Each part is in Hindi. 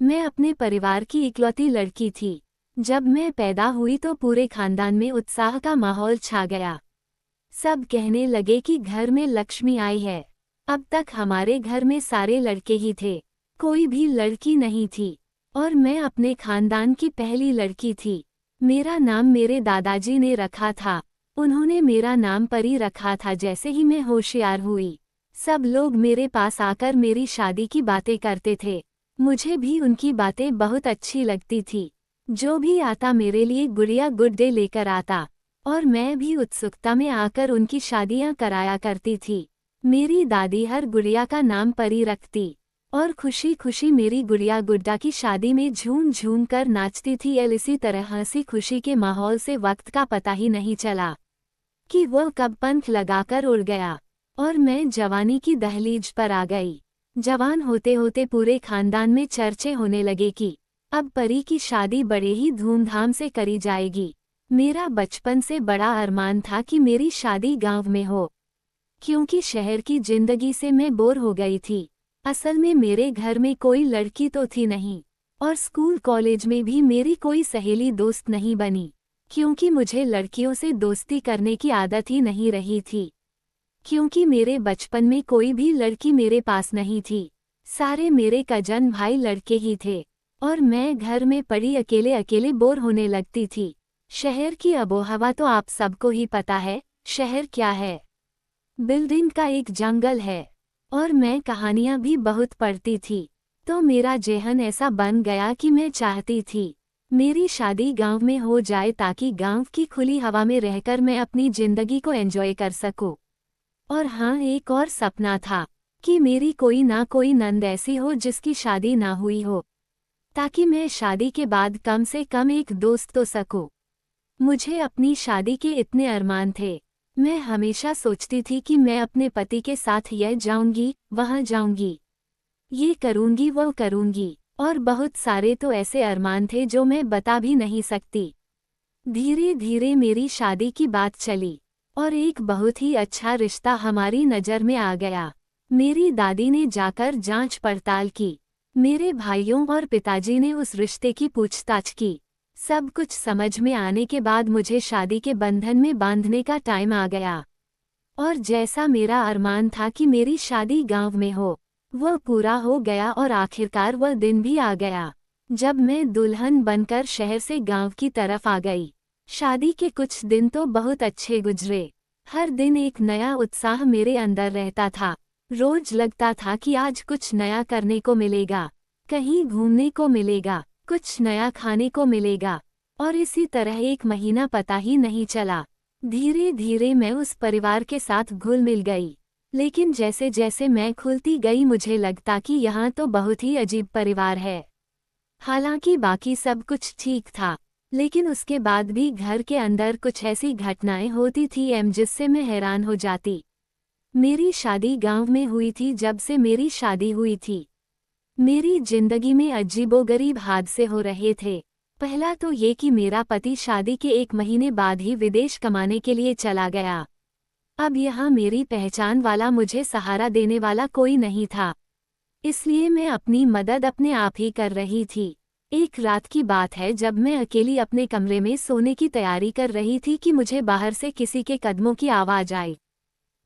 मैं अपने परिवार की इकलौती लड़की थी। जब मैं पैदा हुई तो पूरे खानदान में उत्साह का माहौल छा गया। सब कहने लगे कि घर में लक्ष्मी आई है। अब तक हमारे घर में सारे लड़के ही थे, कोई भी लड़की नहीं थी, और मैं अपने खानदान की पहली लड़की थी। मेरा नाम मेरे दादाजी ने रखा था। उन्होंने मेरा नाम परी रखा था। जैसे ही मैं होशियार हुई, सब लोग मेरे पास आकर मेरी शादी की बातें करते थे। मुझे भी उनकी बातें बहुत अच्छी लगती थी। जो भी आता मेरे लिए गुड़िया गुड डे लेकर आता, और मैं भी उत्सुकता में आकर उनकी शादियां कराया करती थी। मेरी दादी हर गुड़िया का नाम परी रखती, और खुशी खुशी मेरी गुड़िया गुड्डा की शादी में झूम झूम कर नाचती थी। इसी तरह हंसी खुशी के माहौल से वक्त का पता ही नहीं चला कि वह कब पंख लगाकर उड़ गया, और मैं जवानी की दहलीज पर आ गई। जवान होते होते पूरे खानदान में चर्चे होने लगे कि अब परी की शादी बड़े ही धूमधाम से करी जाएगी। मेरा बचपन से बड़ा अरमान था कि मेरी शादी गांव में हो, क्योंकि शहर की जिंदगी से मैं बोर हो गई थी। असल में मेरे घर में कोई लड़की तो थी नहीं, और स्कूल कॉलेज में भी मेरी कोई सहेली दोस्त नहीं बनी, क्योंकि मुझे लड़कियों से दोस्ती करने की आदत ही नहीं रही थी। क्योंकि मेरे बचपन में कोई भी लड़की मेरे पास नहीं थी, सारे मेरे कजन भाई लड़के ही थे, और मैं घर में पड़ी अकेले अकेले बोर होने लगती थी। शहर की आबोहवा तो आप सबको ही पता है। शहर क्या है? बिल्डिंग का एक जंगल है। और मैं कहानियां भी बहुत पढ़ती थी, तो मेरा जेहन ऐसा बन गया कि मैं चाहती थी मेरी शादी गांव में हो जाए, ताकि गांव की खुली हवा में रहकर मैं अपनी जिंदगी को एंजॉय कर सकूं। और हाँ, एक और सपना था कि मेरी कोई ना कोई नंद ऐसी हो जिसकी शादी ना हुई हो, ताकि मैं शादी के बाद कम से कम एक दोस्त तो सकूं। मुझे अपनी शादी के इतने अरमान थे। मैं हमेशा सोचती थी कि मैं अपने पति के साथ यह जाऊंगी, वहां जाऊंगी, ये करूंगी, वो करूंगी, और बहुत सारे तो ऐसे अरमान थे जो मैं बता भी नहीं सकती। धीरे धीरे मेरी शादी की बात चली, और एक बहुत ही अच्छा रिश्ता हमारी नज़र में आ गया। मेरी दादी ने जाकर जांच पड़ताल की, मेरे भाइयों और पिताजी ने उस रिश्ते की पूछताछ की। सब कुछ समझ में आने के बाद मुझे शादी के बंधन में बांधने का टाइम आ गया। और जैसा मेरा अरमान था कि मेरी शादी गांव में हो, वह पूरा हो गया, और आखिरकार वह दिन भी आ गया जब मैं दुल्हन बनकर शहर से गांव की तरफ आ गई। शादी के कुछ दिन तो बहुत अच्छे गुजरे। हर दिन एक नया उत्साह मेरे अंदर रहता था। रोज लगता था कि आज कुछ नया करने को मिलेगा, कहीं घूमने को मिलेगा, कुछ नया खाने को मिलेगा। और इसी तरह एक महीना पता ही नहीं चला। धीरे धीरे मैं उस परिवार के साथ घुल मिल गई। लेकिन जैसे जैसे मैं खुलती गई मुझे लगता कि यहाँ तो बहुत ही अजीब परिवार है। हालांकि बाकी सब कुछ ठीक था, लेकिन उसके बाद भी घर के अंदर कुछ ऐसी घटनाएं होती थी जिससे मैं हैरान हो जाती। मेरी शादी गांव में हुई थी। जब से मेरी शादी हुई थी, मेरी जिंदगी में अजीबोगरीब हादसे हो रहे थे। पहला तो ये कि मेरा पति शादी के 1 महीने बाद ही विदेश कमाने के लिए चला गया। अब यहाँ मेरी पहचान वाला, मुझे सहारा देने वाला कोई नहीं था, इसलिए मैं अपनी मदद अपने आप ही कर रही थी। एक रात की बात है, जब मैं अकेली अपने कमरे में सोने की तैयारी कर रही थी कि मुझे बाहर से किसी के कदमों की आवाज़ आई।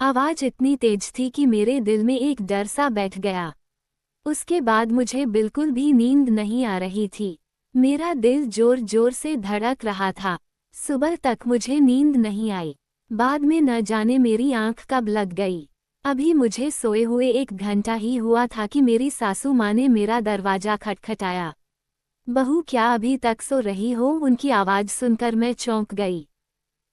आवाज़ इतनी तेज थी कि मेरे दिल में एक डर सा बैठ गया। उसके बाद मुझे बिल्कुल भी नींद नहीं आ रही थी। मेरा दिल जोर जोर से धड़क रहा था। सुबह तक मुझे नींद नहीं आई। बाद में न जाने मेरी आंख कब लग गई। अभी मुझे सोए हुए 1 घंटा ही हुआ था कि मेरी सासू माँ ने मेरा दरवाजा खटखटाया। बहू, क्या अभी तक सो रही हो? उनकी आवाज़ सुनकर मैं चौंक गई,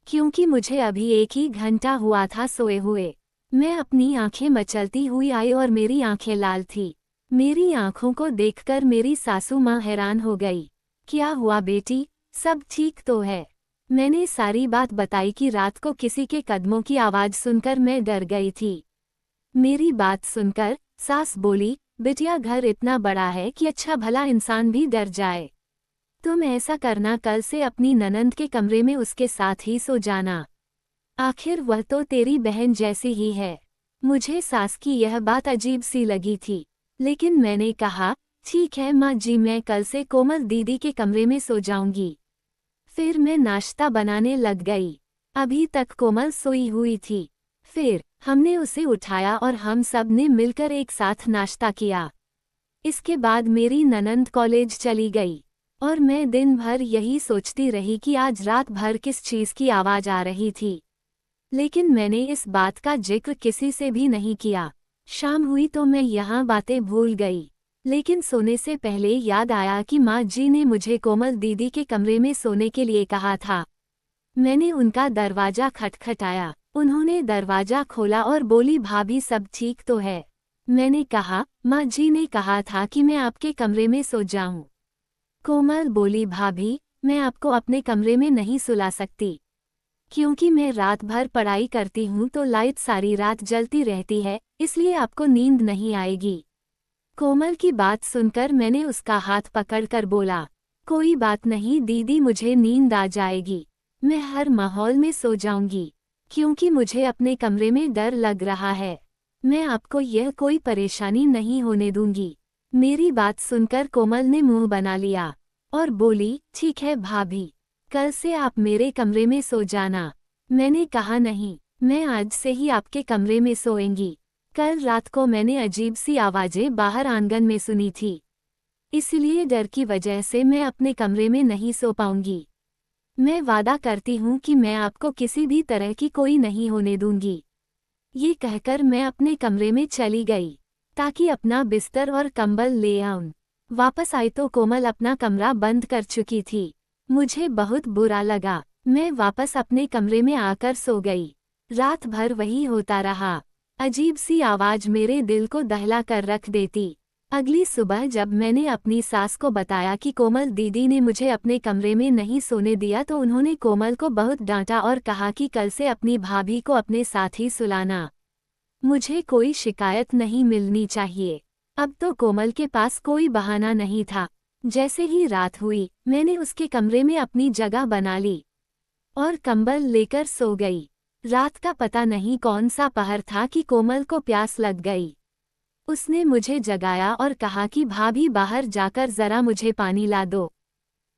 क्योंकि मुझे अभी 1 ही घंटा हुआ था सोए हुए। मैं अपनी आंखें मचलती हुई आई और मेरी आंखें लाल थी। मेरी आंखों को देखकर मेरी सासू माँ हैरान हो गई। क्या हुआ बेटी, सब ठीक तो है? मैंने सारी बात बताई कि रात को किसी के कदमों की आवाज़ सुनकर मैं डर गई थी। मेरी बात सुनकर सास बोली, बिटिया, घर इतना बड़ा है कि अच्छा भला इंसान भी डर जाए। तुम ऐसा करना, कल से अपनी ननंद के कमरे में उसके साथ ही सो जाना। आखिर वह तो तेरी बहन जैसी ही है। मुझे सास की यह बात अजीब सी लगी थी, लेकिन मैंने कहा, ठीक है माँ जी, मैं कल से कोमल दीदी के कमरे में सो जाऊंगी। फिर मैं नाश्ता बनाने लग गई। अभी तक कोमल सोई हुई थी। फिर हमने उसे उठाया और हम सब ने मिलकर एक साथ नाश्ता किया। इसके बाद मेरी ननंद कॉलेज चली गई और मैं दिन भर यही सोचती रही कि आज रात भर किस चीज़ की आवाज़ आ रही थी। लेकिन मैंने इस बात का जिक्र किसी से भी नहीं किया। शाम हुई तो मैं यहाँ बातें भूल गई। लेकिन सोने से पहले याद आया कि माँ जी ने मुझे कोमल दीदी के कमरे में सोने के लिए कहा था। मैंने उनका दरवाज़ा खटखटाया। उन्होंने दरवाज़ा खोला और बोली, भाभी सब ठीक तो है? मैंने कहा, माँ जी ने कहा था कि मैं आपके कमरे में सो जाऊं। कोमल बोली, भाभी मैं आपको अपने कमरे में नहीं सुला सकती, क्योंकि मैं रात भर पढ़ाई करती हूँ तो लाइट सारी रात जलती रहती है, इसलिए आपको नींद नहीं आएगी। कोमल की बात सुनकर मैंने उसका हाथ पकड़कर बोला, कोई बात नहीं दीदी, मुझे नींद आ जाएगी। मैं हर माहौल में सो जाऊंगी, क्योंकि मुझे अपने कमरे में डर लग रहा है। मैं आपको यह कोई परेशानी नहीं होने दूंगी। मेरी बात सुनकर कोमल ने मुंह बना लिया और बोली, ठीक है भाभी, कल से आप मेरे कमरे में सो जाना। मैंने कहा, नहीं, मैं आज से ही आपके कमरे में सोएंगी। कल रात को मैंने अजीब सी आवाज़ें बाहर आंगन में सुनी थी, इसलिए डर की वजह से मैं अपने कमरे में नहीं सो पाऊंगी। मैं वादा करती हूँ कि मैं आपको किसी भी तरह की कोई नहीं होने दूंगी। ये कहकर मैं अपने कमरे में चली गई ताकि अपना बिस्तर और कंबल ले आऊं। वापस आई तो कोमल अपना कमरा बंद कर चुकी थी। मुझे बहुत बुरा लगा। मैं वापस अपने कमरे में आकर सो गई। रात भर वही होता रहा। अजीब सी आवाज़ मेरे दिल को दहला कर रख देती। अगली सुबह जब मैंने अपनी सास को बताया कि कोमल दीदी ने मुझे अपने कमरे में नहीं सोने दिया तो उन्होंने कोमल को बहुत डांटा और कहा कि कल से अपनी भाभी को अपने साथ ही सुलाना। मुझे कोई शिकायत नहीं मिलनी चाहिए। अब तो कोमल के पास कोई बहाना नहीं था। जैसे ही रात हुई मैंने उसके कमरे में अपनी जगह बना ली और कंबल लेकर सो गई। रात का पता नहीं कौन सा पहर था कि कोमल को प्यास लग गई। उसने मुझे जगाया और कहा कि भाभी बाहर जाकर जरा मुझे पानी ला दो,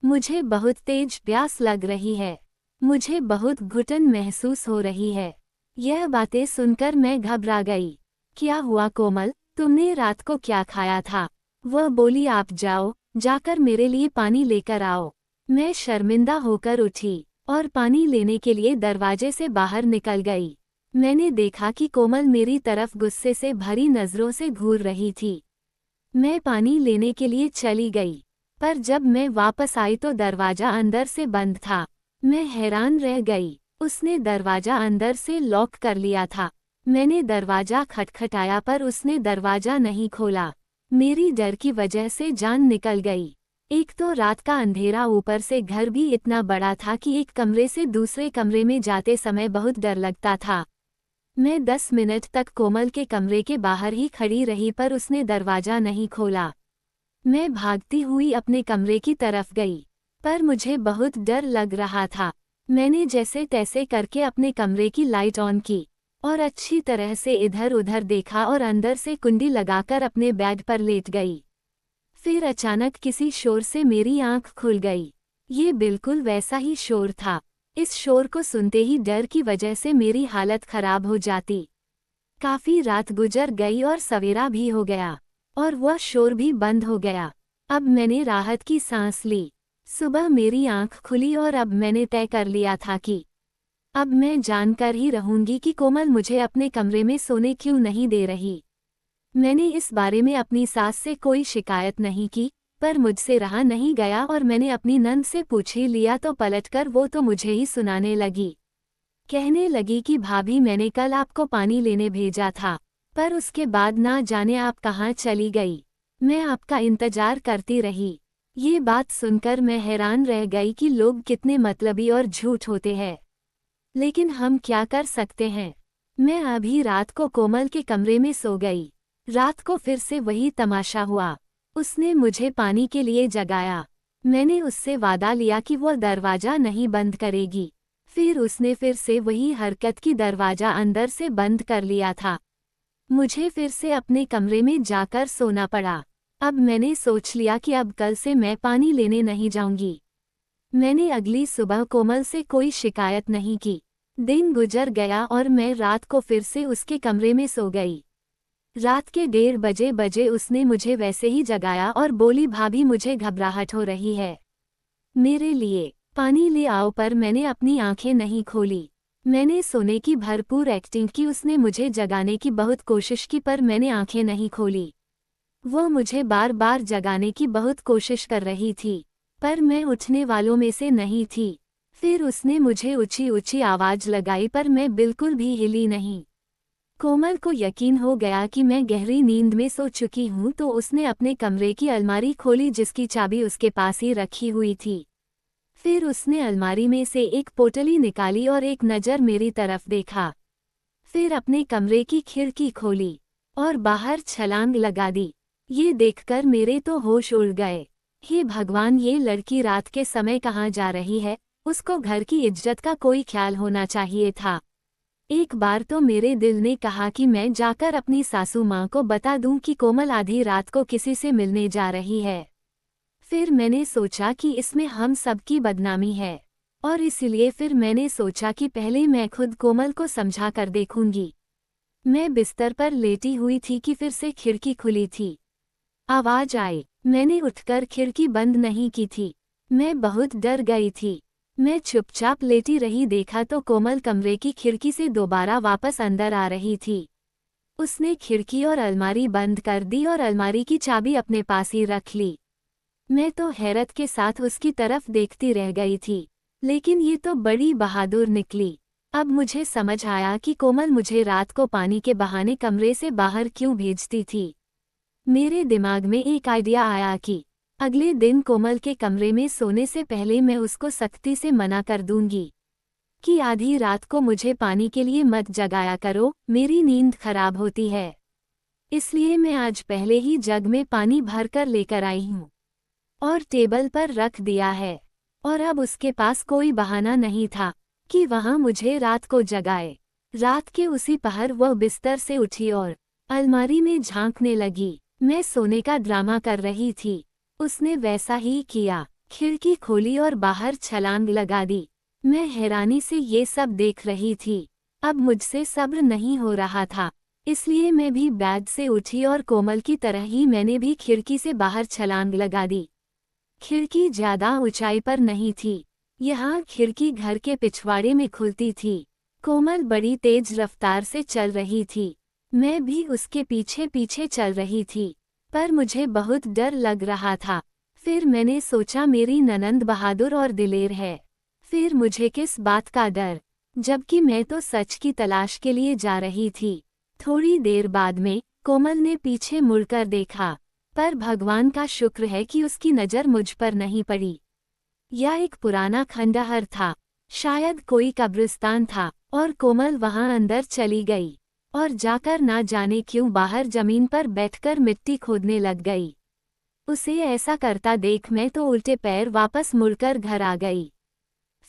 मुझे बहुत तेज प्यास लग रही है, मुझे बहुत घुटन महसूस हो रही है। यह बातें सुनकर मैं घबरा गई। क्या हुआ कोमल, तुमने रात को क्या खाया था? वह बोली, आप जाओ, जाकर मेरे लिए पानी लेकर आओ। मैं शर्मिंदा होकर उठी और पानी लेने के लिए दरवाजे से बाहर निकल गई। मैंने देखा कि कोमल मेरी तरफ गुस्से से भरी नज़रों से घूर रही थी। मैं पानी लेने के लिए चली गई, पर जब मैं वापस आई तो दरवाज़ा अंदर से बंद था। मैं हैरान रह गई। उसने दरवाज़ा अंदर से लॉक कर लिया था। मैंने दरवाज़ा खटखटाया पर उसने दरवाज़ा नहीं खोला। मेरी डर की वजह से जान निकल गई। एक तो रात का अंधेरा, ऊपर से घर भी इतना बड़ा था कि एक कमरे से दूसरे कमरे में जाते समय बहुत डर लगता था। मैं 10 मिनट तक कोमल के कमरे के बाहर ही खड़ी रही पर उसने दरवाज़ा नहीं खोला। मैं भागती हुई अपने कमरे की तरफ गई, पर मुझे बहुत डर लग रहा था। मैंने जैसे तैसे करके अपने कमरे की लाइट ऑन की और अच्छी तरह से इधर उधर देखा और अंदर से कुंडी लगाकर अपने बेड पर लेट गई। फिर अचानक किसी शोर से मेरी आंख खुल गई। ये बिल्कुल वैसा ही शोर था। इस शोर को सुनते ही डर की वजह से मेरी हालत खराब हो जाती। काफ़ी रात गुजर गई और सवेरा भी हो गया और वह शोर भी बंद हो गया। अब मैंने राहत की सांस ली। सुबह मेरी आंख खुली और अब मैंने तय कर लिया था कि अब मैं जानकर ही रहूंगी कि कोमल मुझे अपने कमरे में सोने क्यों नहीं दे रही। मैंने इस बारे में अपनी सास से कोई शिकायत नहीं की, पर मुझसे रहा नहीं गया और मैंने अपनी नंद से पूछ ही लिया तो पलटकर वो तो मुझे ही सुनाने लगी। कहने लगी कि भाभी, मैंने कल आपको पानी लेने भेजा था, पर उसके बाद ना जाने आप कहाँ चली गई। मैं आपका इंतजार करती रही। ये बात सुनकर मैं हैरान रह गई कि लोग कितने मतलबी और झूठ होते हैं। लेकिन हम क्या कर सकते हैं। मैं अभी रात को कोमल के कमरे में सो गई। रात को फिर से वही तमाशा हुआ। उसने मुझे पानी के लिए जगाया। मैंने उससे वादा लिया कि वह दरवाज़ा नहीं बंद करेगी। फिर उसने फिर से वही हरकत की, दरवाज़ा अंदर से बंद कर लिया था। मुझे फिर से अपने कमरे में जाकर सोना पड़ा। अब मैंने सोच लिया कि अब कल से मैं पानी लेने नहीं जाऊंगी। मैंने अगली सुबह कोमल से कोई शिकायत नहीं की। दिन गुजर गया और मैं रात को फिर से उसके कमरे में सो गई। रात के 1:30 बजे उसने मुझे वैसे ही जगाया और बोली, भाभी मुझे घबराहट हो रही है, मेरे लिए पानी ले आओ। पर मैंने अपनी आंखें नहीं खोली। मैंने सोने की भरपूर एक्टिंग की, उसने मुझे जगाने की बहुत कोशिश की पर मैंने आंखें नहीं खोली। वो मुझे बार बार जगाने की बहुत कोशिश कर रही थी, पर मैं उठने वालों में से नहीं थी। फिर उसने मुझे ऊंची ऊंची आवाज लगाई पर मैं बिल्कुल भी हिली नहीं। कोमल को यकीन हो गया कि मैं गहरी नींद में सो चुकी हूँ, तो उसने अपने कमरे की अलमारी खोली जिसकी चाबी उसके पास ही रखी हुई थी। फिर उसने अलमारी में से एक पोटली निकाली और एक नज़र मेरी तरफ देखा। फिर अपने कमरे की खिड़की खोली और बाहर छलांग लगा दी। ये देखकर मेरे तो होश उड़ गए। हे भगवान, ये लड़की रात के समय कहाँ जा रही है? उसको घर की इज्जत का कोई ख्याल होना चाहिए था। एक बार तो मेरे दिल ने कहा कि मैं जाकर अपनी सासू माँ को बता दूं कि कोमल आधी रात को किसी से मिलने जा रही है। फिर मैंने सोचा कि इसमें हम सबकी बदनामी है, और इसलिए फिर मैंने सोचा कि पहले मैं खुद कोमल को समझा कर देखूंगी। मैं बिस्तर पर लेटी हुई थी कि फिर से खिड़की खुली थी। आवाज आई। मैंने उठकर खिड़की बंद नहीं की थी। मैं बहुत डर गई थी। मैं चुपचाप लेटी रही, देखा तो कोमल कमरे की खिड़की से दोबारा वापस अंदर आ रही थी। उसने खिड़की और अलमारी बंद कर दी और अलमारी की चाबी अपने पास ही रख ली। मैं तो हैरत के साथ उसकी तरफ देखती रह गई थी, लेकिन ये तो बड़ी बहादुर निकली। अब मुझे समझ आया कि कोमल मुझे रात को पानी के बहाने कमरे से बाहर क्यों भेजती थी। मेरे दिमाग में एक आइडिया आया कि अगले दिन कोमल के कमरे में सोने से पहले मैं उसको सख्ती से मना कर दूंगी कि आधी रात को मुझे पानी के लिए मत जगाया करो, मेरी नींद खराब होती है। इसलिए मैं आज पहले ही जग में पानी भरकर लेकर आई हूँ और टेबल पर रख दिया है। और अब उसके पास कोई बहाना नहीं था कि वहाँ मुझे रात को जगाए। रात के उसी पहर वह बिस्तर से उठी और अलमारी में झांकने लगी। मैं सोने का ड्रामा कर रही थी, उसने वैसा ही किया। खिड़की खोली और बाहर छलांग लगा दी। मैं हैरानी से ये सब देख रही थी। अब मुझसे सब्र नहीं हो रहा था, इसलिए मैं भी बेड से उठी और कोमल की तरह ही मैंने भी खिड़की से बाहर छलांग लगा दी। खिड़की ज्यादा ऊंचाई पर नहीं थी। यहाँ खिड़की घर के पिछवाड़े में खुलती थी। कोमल बड़ी तेज रफ्तार से चल रही थी। मैं भी उसके पीछे पीछे चल रही थी, पर मुझे बहुत डर लग रहा था। फिर मैंने सोचा मेरी ननंद बहादुर और दिलेर है, फिर मुझे किस बात का डर, जबकि मैं तो सच की तलाश के लिए जा रही थी। थोड़ी देर बाद में कोमल ने पीछे मुड़कर देखा, पर भगवान का शुक्र है कि उसकी नज़र मुझ पर नहीं पड़ी। यह एक पुराना खंडहर था, शायद कोई कब्रिस्तान था, और कोमल वहां अंदर चली गई और जाकर ना जाने क्यों बाहर जमीन पर बैठकर मिट्टी खोदने लग गई। उसे ऐसा करता देख मैं तो उल्टे पैर वापस मुड़कर घर आ गई।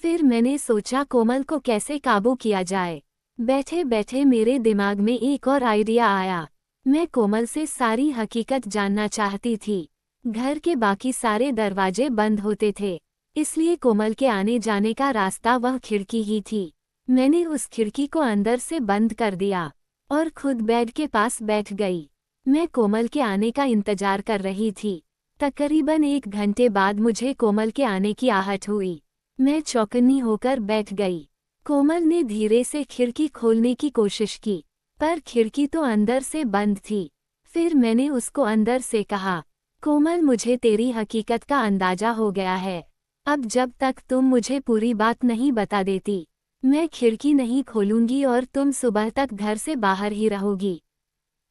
फिर मैंने सोचा कोमल को कैसे काबू किया जाए। बैठे बैठे मेरे दिमाग में एक और आइडिया आया। मैं कोमल से सारी हकीकत जानना चाहती थी। घर के बाकी सारे दरवाजे बंद होते थे, इसलिए कोमल के आने जाने का रास्ता वह खिड़की ही थी। मैंने उस खिड़की को अंदर से बंद कर दिया और खुद बेड के पास बैठ गई। मैं कोमल के आने का इंतजार कर रही थी। तकरीबन 1 घंटे बाद मुझे कोमल के आने की आहट हुई। मैं चौकन्नी होकर बैठ गई। कोमल ने धीरे से खिड़की खोलने की कोशिश की, पर खिड़की तो अंदर से बंद थी। फिर मैंने उसको अंदर से कहा, कोमल मुझे तेरी हकीकत का अंदाजा हो गया है। अब जब तक तुम मुझे पूरी बात नहीं बता देती, मैं खिड़की नहीं खोलूंगी और तुम सुबह तक घर से बाहर ही रहोगी।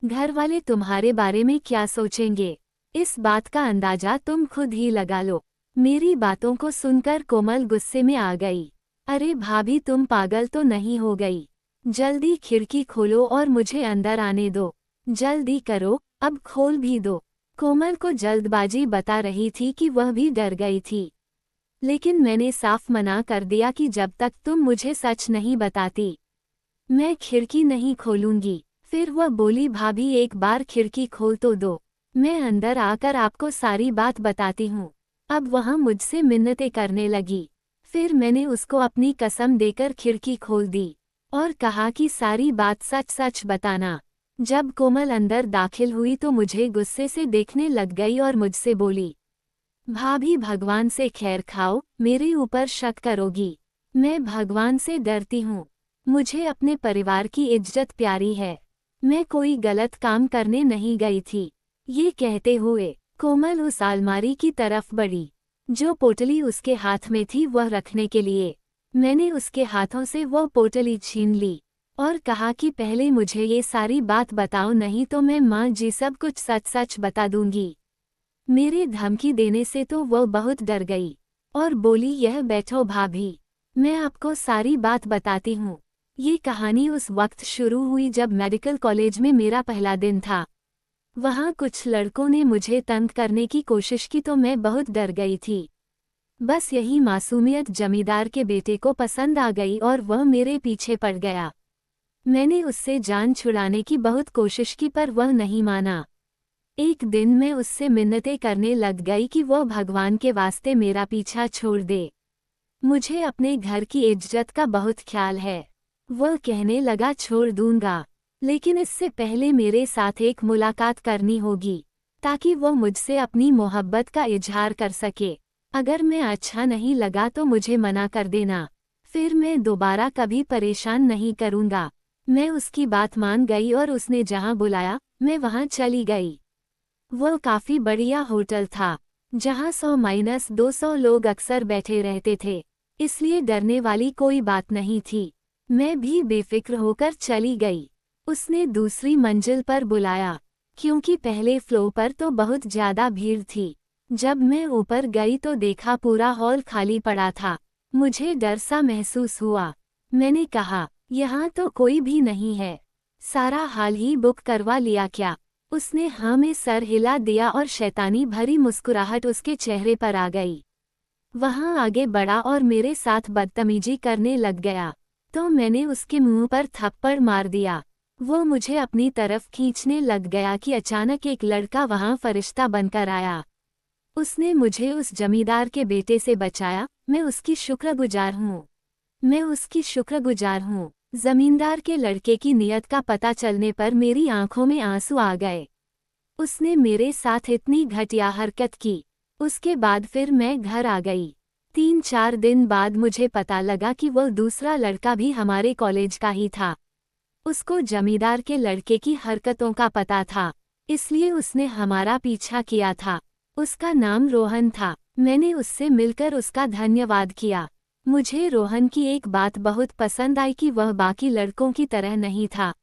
घर वाले तुम्हारे बारे में क्या सोचेंगे, इस बात का अंदाजा तुम खुद ही लगा लो। मेरी बातों को सुनकर कोमल गुस्से में आ गई। अरे भाभी, तुम पागल तो नहीं हो गई? जल्दी खिड़की खोलो और मुझे अंदर आने दो। जल्दी करो, अब खोल भी दो। कोमल को जल्दबाजी बता रही थी कि वह भी डर गई थी, लेकिन मैंने साफ मना कर दिया कि जब तक तुम मुझे सच नहीं बताती, मैं खिड़की नहीं खोलूंगी। फिर वह बोली, भाभी एक बार खिड़की खोल तो दो। मैं अंदर आकर आपको सारी बात बताती हूँ। अब वह मुझसे मिन्नतें करने लगी। फिर मैंने उसको अपनी कसम देकर खिड़की खोल दी और कहा कि सारी बात सच सच बताना। जब कोमल अंदर दाखिल हुई तो मुझे गुस्से से देखने लग गई और मुझसे बोली, भाभी भगवान से खैर खाओ, मेरे ऊपर शक करोगी। मैं भगवान से डरती हूँ। मुझे अपने परिवार की इज्जत प्यारी है। मैं कोई गलत काम करने नहीं गई थी। ये कहते हुए कोमल उस अलमारी की तरफ बढ़ी। जो पोटली उसके हाथ में थी वह रखने के लिए मैंने उसके हाथों से वह पोटली छीन ली और कहा कि पहले मुझे ये सारी बात बताओ, नहीं तो मैं माँ जी सब कुछ सच सच बता दूंगी। मेरे धमकी देने से तो वह बहुत डर गई और बोली, यह बैठो भाभी, मैं आपको सारी बात बताती हूँ। ये कहानी उस वक्त शुरू हुई जब मेडिकल कॉलेज में मेरा पहला दिन था। वहाँ कुछ लड़कों ने मुझे तंग करने की कोशिश की तो मैं बहुत डर गई थी। बस यही मासूमियत जमींदार के बेटे को पसंद आ गई और वह मेरे पीछे पड़ गया। मैंने उससे जान छुड़ाने की बहुत कोशिश की पर वह नहीं माना। एक दिन मैं उससे मिन्नतें करने लग गई कि वह भगवान के वास्ते मेरा पीछा छोड़ दे। मुझे अपने घर की इज्जत का बहुत ख्याल है। वह कहने लगा, छोड़ दूंगा, लेकिन इससे पहले मेरे साथ एक मुलाकात करनी होगी ताकि वह मुझसे अपनी मोहब्बत का इजहार कर सके। अगर मैं अच्छा नहीं लगा तो मुझे मना कर देना, फिर मैं दोबारा कभी परेशान नहीं करूंगा। मैं उसकी बात मान गई और उसने जहां बुलाया मैं वहां चली गई। वह काफी बढ़िया होटल था जहां 100-200 लोग अक्सर बैठे रहते थे, इसलिए डरने वाली कोई बात नहीं थी। मैं भी बेफिक्र होकर चली गई। उसने दूसरी मंजिल पर बुलाया क्योंकि पहले फ्लोर पर तो बहुत ज्यादा भीड़ थी। जब मैं ऊपर गई तो देखा पूरा हॉल खाली पड़ा था। मुझे डर सा महसूस हुआ। मैंने कहा, यहाँ तो कोई भी नहीं है, सारा हाल ही बुक करवा लिया क्या? उसने हाँ में सर हिला दिया और शैतानी भरी मुस्कुराहट उसके चेहरे पर आ गई। वहाँ आगे बढ़ा और मेरे साथ बदतमीजी करने लग गया तो मैंने उसके मुंह पर थप्पड़ मार दिया। वो मुझे अपनी तरफ खींचने लग गया कि अचानक एक लड़का वहाँ फरिश्ता बनकर आया। उसने मुझे उस जमींदार के बेटे से बचाया। मैं उसकी शुक्रगुजार हूँ। मैं उसकी शुक्रगुजार हूँ। जमींदार के लड़के की नीयत का पता चलने पर मेरी आंखों में आंसू आ गए। उसने मेरे साथ इतनी घटिया हरकत की। उसके बाद फिर मैं घर आ गई। 3-4 दिन बाद मुझे पता लगा कि वह दूसरा लड़का भी हमारे कॉलेज का ही था। उसको जमींदार के लड़के की हरकतों का पता था, इसलिए उसने हमारा पीछा किया था। उसका नाम रोहन था। मैंने उससे मिलकर उसका धन्यवाद किया। मुझे रोहन की एक बात बहुत पसंद आई कि वह बाकी लड़कों की तरह नहीं था।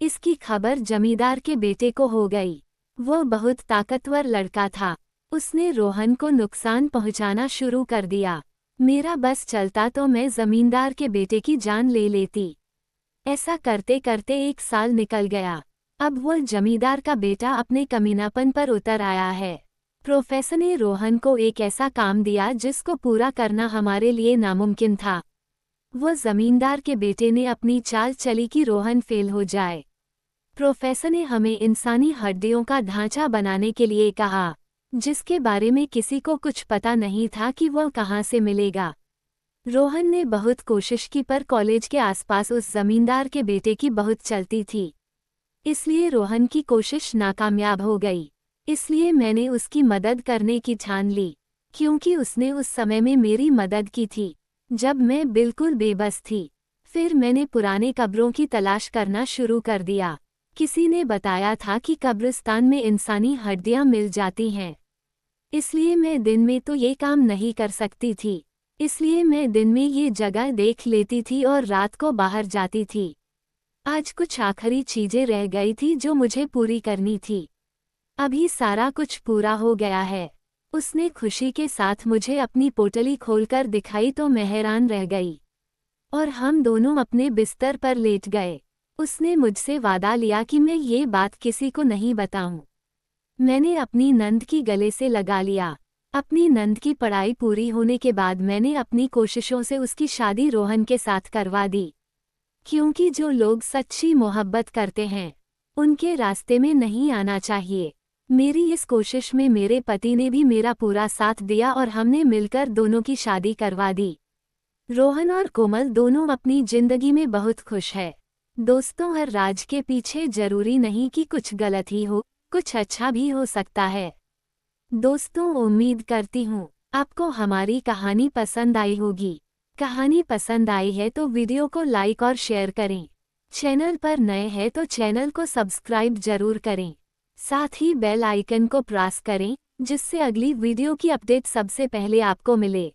इसकी खबर जमींदार के बेटे को हो गई। वह बहुत ताकतवर लड़का था। उसने रोहन को नुकसान पहुंचाना शुरू कर दिया। मेरा बस चलता तो मैं जमींदार के बेटे की जान ले लेती। ऐसा करते करते 1 साल निकल गया। अब वह जमींदार का बेटा अपने कमीनापन पर उतर आया है। प्रोफेसर ने रोहन को एक ऐसा काम दिया जिसको पूरा करना हमारे लिए नामुमकिन था। वह जमींदार के बेटे ने अपनी चाल चली कि रोहन फेल हो जाए। प्रोफेसर ने हमें इंसानी हड्डियों का ढांचा बनाने के लिए कहा, जिसके बारे में किसी को कुछ पता नहीं था कि वह कहाँ से मिलेगा। रोहन ने बहुत कोशिश की पर कॉलेज के आसपास उस जमींदार के बेटे की बहुत चलती थी, इसलिए रोहन की कोशिश नाकामयाब हो गई। इसलिए मैंने उसकी मदद करने की ठान ली, क्योंकि उसने उस समय में मेरी मदद की थी जब मैं बिल्कुल बेबस थी। फिर मैंने पुराने कब्रों की तलाश करना शुरू कर दिया। किसी ने बताया था कि कब्रिस्तान में इंसानी हड्डियां मिल जाती हैं। इसलिए मैं दिन में तो ये काम नहीं कर सकती थी, इसलिए मैं दिन में ये जगह देख लेती थी और रात को बाहर जाती थी। आज कुछ आखिरी चीजें रह गई थी जो मुझे पूरी करनी थी। अभी सारा कुछ पूरा हो गया है। उसने खुशी के साथ मुझे अपनी पोटली खोलकर दिखाई तो मैं हैरान रह गई और हम दोनों अपने बिस्तर पर लेट गए। उसने मुझसे वादा लिया कि मैं ये बात किसी को नहीं बताऊं। मैंने अपनी नंद की गले से लगा लिया। अपनी नंद की पढ़ाई पूरी होने के बाद मैंने अपनी कोशिशों से उसकी शादी रोहन के साथ करवा दी, क्योंकि जो लोग सच्ची मोहब्बत करते हैं उनके रास्ते में नहीं आना चाहिए। मेरी इस कोशिश में मेरे पति ने भी मेरा पूरा साथ दिया और हमने मिलकर दोनों की शादी करवा दी। रोहन और कोमल दोनों अपनी जिंदगी में बहुत खुश है। दोस्तों, हर राज के पीछे जरूरी नहीं कि कुछ गलत ही हो, कुछ अच्छा भी हो सकता है। दोस्तों, उम्मीद करती हूँ आपको हमारी कहानी पसंद आई होगी। कहानी पसंद आई है तो वीडियो को लाइक और शेयर करें। चैनल पर नए हैं तो चैनल को सब्सक्राइब जरूर करें। साथ ही बेल आइकन को प्रेस करें, जिससे अगली वीडियो की अपडेट सबसे पहले आपको मिले।